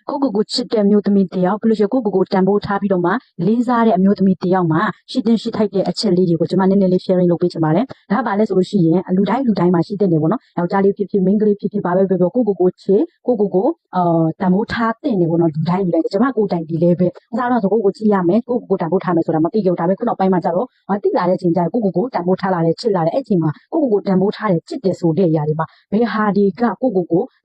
ကိုချစ်တဲ့အမျိုးသမီးတယောက်ပြီးလို့ရှိရင်ကိုတန်ဖိုးထားပြီးတော့မှလေးစားတဲ့အမျိုးသမီးတယောက်မှာရှိတင်ရှိထိုက်တဲ့အချက်လေးတွေကိုကျွန်မနည်းနည်းလေး sharing လုပ်ပေးချင်ပါတယ်။ဒါကဘာလဲဆိုလို့ရှိရင်လူတိုင်းမှာရှိတဲ့နေပေါ့နော်။ယောက်ျားလေးဖြစ်ဖြစ်မိန်းကလေးဖြစ်ဖြစ်ဘာပဲပြောပြောကိုချစ်ကိုတန်ဖိုးထားတဲ့နေပေါ့နော်လူတိုင်းကျွန်မကိုတိုင်ဒီလဲပဲ။ဒါတော့ဆိုကိုကြည့်ရမယ်ကိုတန်ဖိုးထားမယ်ဆိုတာမသိကြဘူးဒါပဲခုနောက်ပိုင်းမှာကြတော့တိလာတဲ့အချိန်ကျရင်ကိုတန်ဖိုးထားလာတယ်ချစ်လာတယ်အဲ့ချိန်မှာကိုတန်ဖိုးထားတယ်ချစ်တယ်ဆိုတဲ့အရာတွေမှာဘယ်ဟာတွေကကို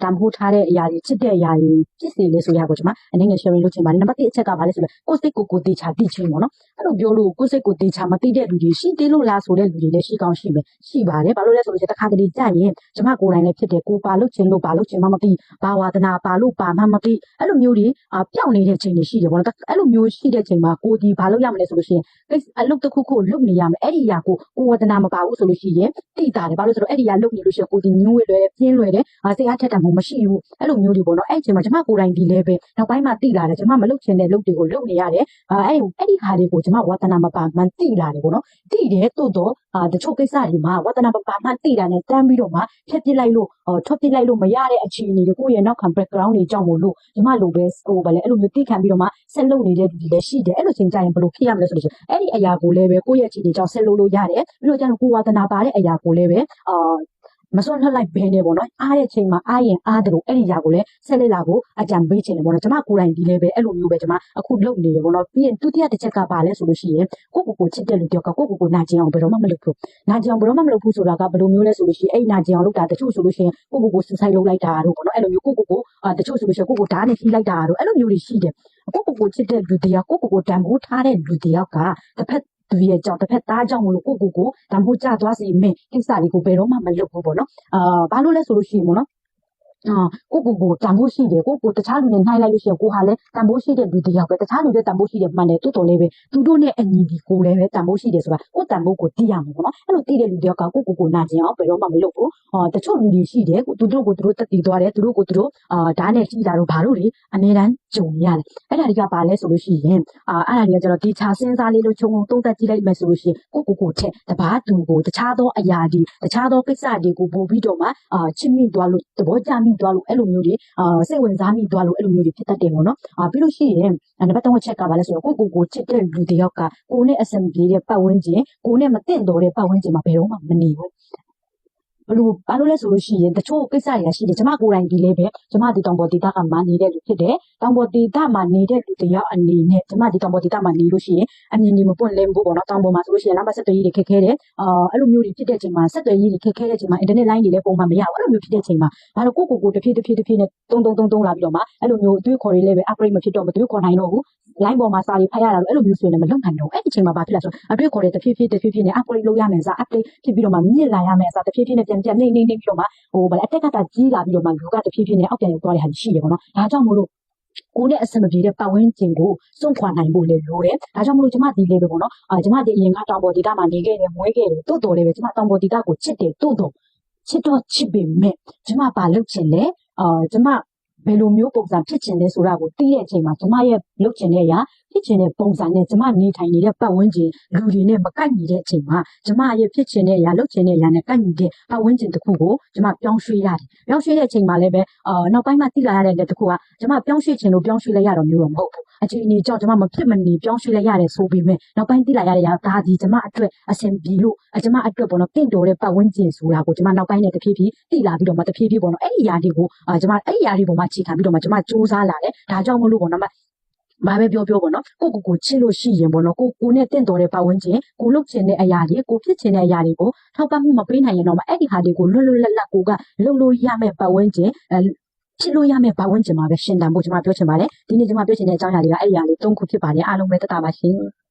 တန်ဖိုးထားတဲ့အရာတွေချစ်တဲ့အရာတွေဖြစ်စေလဲဆိုရကိုကျွန်မအနေနဲ့ sharing လုပ်ချင်ပါတယ်နံပါတ်1အချက်ကဘာလဲဆိုတော့ကိုစိတ်ကိုတေချာသိချင်းပေါ့နော်အဲ့လိုပြောလို့ကိုစိတ်ကိုတေချာမသိတဲ့လူတွေရှိသေးလို့လားဆိုတဲ့လူတွေလည်းရှိကောင်းရှိမယ်ရှိပါတယ်ဘာလို့လဲဆိုလို့တခါတလေကြာရင်ကျွန်မကိုယ်တိုင်လည်းဖြစ်တယ်ကိုပါလို့ချင်လို့ပါလို့ချင်မှမသိဘာဝါဒနာပါလို့ပါမှမသိအဲ့လိုမျိုးတွေပျောက်နေတဲ့ချိန်တွေရှိတယ်ပေါ့နော်အဲ့လိုမျိုးရှိတဲ့ချိန်မှာကိုဒီဘာလို့ရမလဲဆိုလို့ရှိရင်အလုပ်တစ်ခုခုလုပ်နေရမယ်အဲ့ဒီအရာကိုဝါဒနာမပါဘူးဆိုလို့ရှိရင်တိတာတယ်ဘာလို့ဆိုတော့အဲ့ဒီအရာလုပ်နေလို့ရှိရင်ကိုဒီညှိုးဝဲလွယ်ပြင်းလွယ်တယ်စိတ်အားထက်တာမှမရှိဘူးအဲ့လိုမျိုးတွေပေါ့နော်အဲ့ချိန်မှာကျွန်မကိုယ်တိုင်ဒီလဲပဲနောက်ပိုင်းမှာတိလာတယ်ကျွန်မမလုပ်ချင်တဲ့လုပ်တွေကိုလုပ်နေရတယ်အဲ့ဒီဟာတွေကိုကျွန်မဝါဒနာမပါမှန်တိလာတယ်ပေါ့နော်တိတယ်တိုးတော့တချို့ကိစ္စတွေမှာဝါဒနာမပါမှန်တိတာနဲ့တန်းပြီးတော့မှဖြတ်ပစ်လိုက်လို့ထွက်ပစ်လိုက်လို့မရတဲ့အခြေအနေတွေကိုယ့်ရဲ့နောက်ခံ background တွေကြောင့်မို့လို့ကျွန်မလိုပဲဗာလဲအဲ့လိုမျိုးတိခံပြီးတော့မှဆက်လုပ်နေတဲ့လူတွေလည်းရှိတယ်အဲ့လိုချိန်ကျရင်ဘယ်လိုဖြစ်ရမလဲဆိုလို့အဲ့ဒီအရာကိုလည်းပဲကိုယ့်ရဲ့အခြေအနေကြောင့်ဆက်လုပ်လို့ရတယ်ပြီးတော့ကျတော့ကိုဝါဒနာပါတဲ့အရာကိုလည်းပဲမစွန့်လွတ်လိုက်ဘဲနဲ့ပေါ့နော်အားတဲ့ချိန်မှာအားရင်အားတယ်လို့အဲ့ဒီຢာကိုလည်းဆက်လက်လာဖို့အကြံပေးချင်တယ်ပေါ့နော်ကျွန်မကိုယ်တိုင်ဒီလည်းပဲအဲ့လိုမျိုးပဲကျွန်မအခုလုပ်နေတယ်ပေါ့နော်ပြီးရင်ဒုတိယတစ်ချက်ကပါလဲဆိုလို့ရှိရင်ကိုချစ်တဲ့လူတယောက်ကကိုနာကျင်အောင်ဘယ်တော့မှမလုပ်ဘူးနာကျင်အောင်ဘယ်တော့မှမလုပ်ဘူးဆိုတာကဘယ်လိုမျိုးလဲဆိုလို့ရှိရင်အဲ့နာကျင်အောင်လုပ်တာတချို့ဆိုလို့ရှိရင်ကိုစူဆိုင်လုပ်လိုက်တာတို့ပေါ့နော်အဲ့လိုမျိုးတချို့ဆိုလို့ရှိရင်ဓာတ်နဲ့ထိလိုက်တာတို့အဲ့လိုမျိုးတွေရှိတယ်ကိုချစ်တဲ့လူတယောက်ကိုတန်ဖိုးထားတဲ့လူတယောက်ကတစ်ဖက်သူရဲ့ကြောင့်တစ်ဖက်သားကြောင့်မလို့ကိုတန်ဖိုးကြသွားစေမယ်ကိစ္စတွေကိုဘယ်တော့မှမလုပ်ဘူးပေါ့နော်ဘာလို့လဲဆိုလို့ရှိရင်ပေါ့နော်ကိုတန်ဖိုးရှိတယ်ကိုတခြားလူနဲ့နှိုင်းလိုက်လို့ရှိရင်ကိုဟာလည်းတန်ဖိုးရှိတဲ့လူတယောက်ပဲတခြားလူတွေတန်ဖိုးရှိတယ်မှန်တယ်တော်လေးပဲသူတို့နဲ့အညီဒီကိုလည်းပဲတန်ဖိုးရှိတယ်ဆိုတာကိုတန်ဖိုးကိုသိရမှာပေါ့နော်အဲ့လိုသိတဲ့လူတယောက်ကကိုနာကျင်အောင်ဘယ်တော့မှမလုပ်ဘူးတချို့လူတွေရှိတယ်သူတို့တက်တည်သွားတယ်သူတို့ဓာတ်နဲ့ကြီးတာတို့ဘာလို့လေအများတန်းကြုံရတယ်အဲ့ဒါတွေကပါလဲဆိုလို့ရှိရင်အဲ့ဒါတွေကကျတော့ဒီချာစဉ်းစားလေးလို့ခြုံသုံးသပ်ကြည့်လိုက်မယ်ဆိုလို့ရှိရင်ကိုထက်တပားသူကိုတခြားသောအရာတွေတခြားသောကိစ္စတွေကိုပို့ပြီးတော့မှချစ်မိသွားလို့သဘောကျမိသွားလို့အဲ့လိုမျိုးတွေစိတ်ဝင်စားမိသွားလို့အဲ့လိုမျိုးတွေဖြစ်တတ်တယ်ပေါ့နော်ပြီးလို့ရှိရင်နံပါတ်3ချက်ကပါလဲဆိုတော့ကိုချစ်တဲ့လူတယောက်ကကိုနဲ့အဆင်ပြေတဲ့ပတ်ဝန်းကျင်ကိုနဲ့မတင့်တော်တဲ့ပတ်ဝန်းကျင်မှာဘယ်တော့မှမနေဘူးဘာလို့လဲဆိုလို့ရှိရင်တချို့ကိစ္စတွေရှိတယ်ကျမကိုယ်တိုင်ဒီလေးပဲကျမဒီတောင်ပေါ်ဒေသကမှနေတဲ့လူဖြစ်တယ်တောင်ပေါ်ဒေသမှာနေတဲ့လူတယောက်အနေနဲ့ကျမဒီတောင်ပေါ်ဒေသမှာနေလို့ရှိရင်အမြင်ကြီးမပွင့်လင်းဘူးပေါ့နော်တောင်ပေါ်မှာဆိုလို့ရှိရင်လမ်းမဆက်သွယ်ရေးတွေခက်ခဲတယ်အဲ့လိုမျိုးတွေဖြစ်တဲ့အချိန်မှာဆက်သွယ်ရေးတွေခက်ခဲတဲ့အချိန်မှာ internet line တွေလည်းပုံမှန်မရဘူးအဲ့လိုမျိုးဖြစ်တဲ့အချိန်မှာဘာလို့ကိုတဖြည်းနဲ့တုံလာပြီးတော့မှအဲ့လိုမျိုးအတွေးခေါ်တွေလည်းပဲ upgrade မဖြစ်တော့မတွေးခေါ်နိုင်တော့ဘူး line ပေါ်မှာစာတွေဖတ်ရတာလို့အဲ့လိုမျိုးဆိုရင်လည်းမလုပ်နိုင်တော့အဲ့ဒီအချိန်မှာဘာဖြစ်လဲဆိုတော့အတွေးခေါ်တွေတဖြည်းဖြည်းနဲ့ upgrade လုပ်ရမယ်စား update ဖြစ်ပြီးတော့မှမြင့်လာရမယ်စားတဖြည်းဖြည်းနဲ့ပြန်နှိမ့်ပြီးတော့မှအတက်ကကြီးလာပြီးတော့မှလူကတဖြည်းဖြည်းနဲ့အောက်ပြန်ရောက်သွားတဲ့ဟာရှိတယ်ပေါ့နော်ဒါကြောင့်မို့လို့ကိုနဲ့အဆင်မပြေတဲ့ပတ်ဝန်းကျင်ကိုစွန့်ခွာနိုင်ဖို့လည်းလိုတယ်ဒါကြောင့်မလို့ကျမဒီလေးပဲပေါ့နော်ကျမဒီအရင်ကတောင်ပေါ်ဒေသမှာနေခဲ့တယ်မွေးခဲ့တယ်တိုးတော်လေးပဲကျမတောင်ပေါ်ဒေသကိုချစ်တယ်တိုးတော်ချစ်တော့ချစ်ပေမဲ့ကျမဘာလုပ်ချင်လဲကျမဘယ်လိုမျိုးပုံစံဖြစ်ချင်လဲဆိုတာကိုသိတဲ့အချိန်မှာကျမရဲ့လုပ်ချင်တဲ့အရာဖြစ်ချင်တဲ့ပုံစံနဲ့ကျမနေထိုင်နေတဲ့ပတ်ဝန်းကျင်လူတွေနဲ့မကိုက်ညီတဲ့အချိန်မှာကျမရဲ့ဖြစ်ချင်တဲ့အရာလုပ်ချင်တဲ့အရာနဲ့ကိုက်ညီတဲ့ပတ်ဝန်းကျင်တစ်ခုကိုကျမပြောင်းရွှေ့ရတယ်။ပြောင်းရွှေ့တဲ့အချိန်မှာလည်းပဲနောက်ပိုင်းမှာသိလာရတဲ့တစ်ခုကကျမပြောင်းရွှေ့ချင်လို့ပြောင်းရွှေ့လိုက်ရတော့မျိုးတော့မဟုတ်ဘူး။အခြေအနေကြောင့်ကျမမဖြစ်မနေပြောင်းရွှေ့လိုက်ရတယ်ဆိုပေမဲ့နောက်ပိုင်းသိလာရတဲ့ဒါဒီကျမအတွက်အဆင်ပြေလို့ကျမအတွက်ပေါ့နော်တင့်တော်တဲ့ပတ်ဝန်းကျင်ဆိုတာကိုကျမနောက်ပိုင်းနဲ့တဖြည်းဖြည်းသိလာပြီးတော့မှတဖြည်းဖြည်းပေါ့နော်အဲ့ဒီအရာတွေကိုကျမအဲ့ဒီအရာတွေပေါ်မှာခြေခံပြီးတော့မှကျမစူးစမ်းလာတယ်။ဒါကြောင့်မလို့ပေါ့နော်ဘာပဲပြောပေါ့နော်ကိုချစ်လို့ရှိရင်ပေါ့နော်ကိုနဲ့တင့်တော်တဲ့ပတ်ဝန်းကျင်ကိုလုပ်ချင်တဲ့အရာတွေကိုဖြစ်ချင်တဲ့အရာတွေကိုထောက်ပံ့မှုမပေးနိုင်ရင်တော့အဲ့ဒီဟာတွေကိုလွတ်လပ်ကိုကလုပ်လို့ရမယ့်ပတ်ဝန်းကျင်ဖြစ်လို့ရမယ့်ပတ်ဝန်းကျင်မှာပဲရှင်တန်ဖို့ကျွန်မပြောချင်ပါတယ်ဒီနေ့ကျွန်မပြောချင်တဲ့အကြောင်းအရာတွေကအဲ့ဒီအရာလေး၃ခုဖြစ်ပါတယ်အားလုံးပဲတက်တာပါရှင်